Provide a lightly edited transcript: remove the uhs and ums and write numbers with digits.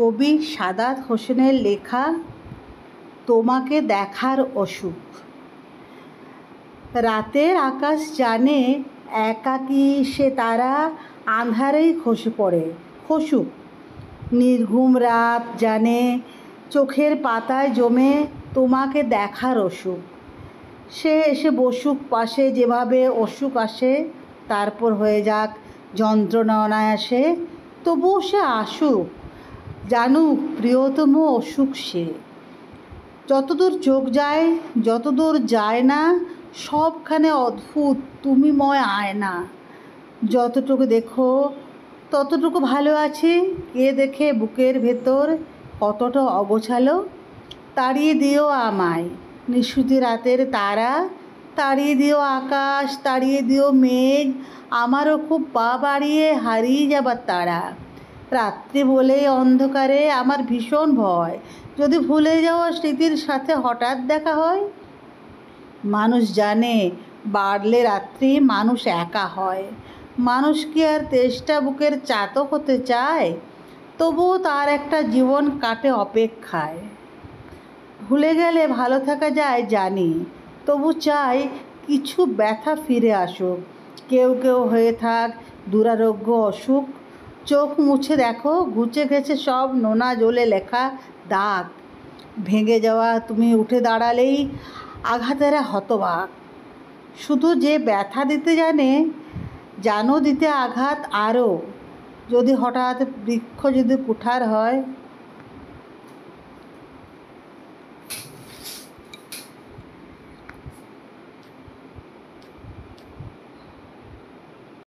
কবি সাদাত হোসেনের লেখা তোমাকে দেখার অসুখ। রাতের আকাশ জানে একাকী সে তারা আঁধারেই খসে পড়ে খসুক। নির্ঘুম রাত জানে চোখের পাতায় জমে তোমাকে দেখার অসুখ। সে এসে বসুক পাশে, যেভাবে অসুখ আসে তারপর হয়ে যাক যন্ত্রণা অনায়াসে, তবুও সে আসুক, জানুক প্রিয়তম অসুখ সে। যতদূর চোখ যায়, যতদূর যায় না, সবখানে অদ্ভুত তুমিময় আয়না। যতটুকু দেখো ততটুকু ভালো আছি, কে দেখে বুকের ভেতর কতটা অগোছালো। তাড়িয়ে দিও আমায় নিশুতি রাতের তারা, তাড়িয়ে দিও আকাশ, তাড়িয়ে দিও মেঘ, আমারও খুব পা বাড়িয়ে হারিয়ে যাবার তারা। রাত্রি বলেই অন্ধকারে আমার ভীষণ ভয়, যদি ভুলে যাওয়া স্মৃতির সাথে হঠাৎ দেখা হয়। মানুষ জানে বাড়লে রাত্রি মানুষ একা হয়, মানুষ কি আর তেষ্টা বুকের চাতক হতে চায়? তবুও তার একটা জীবন কাটে অপেক্ষায়। ভুলে গেলে ভালো থাকা যায় জানি, তবু চাই কিছু ব্যথা ফিরে আসুক। কেউ কেউ হয়ে থাক দুরারোগ্য অসুখ, চোখ মুছে দেখো ঘুচে গেছে সব নোনা জলে লেখা দাগ। ভেঙে যাওয়া তুমি উঠে দাঁড়ালেই আঘাতেরা হতবাক। শুধু যে ব্যথা দিতে জানো দিতে আঘাত আরও, যদি হঠাৎ বৃক্ষ যদি কুঠার হয়।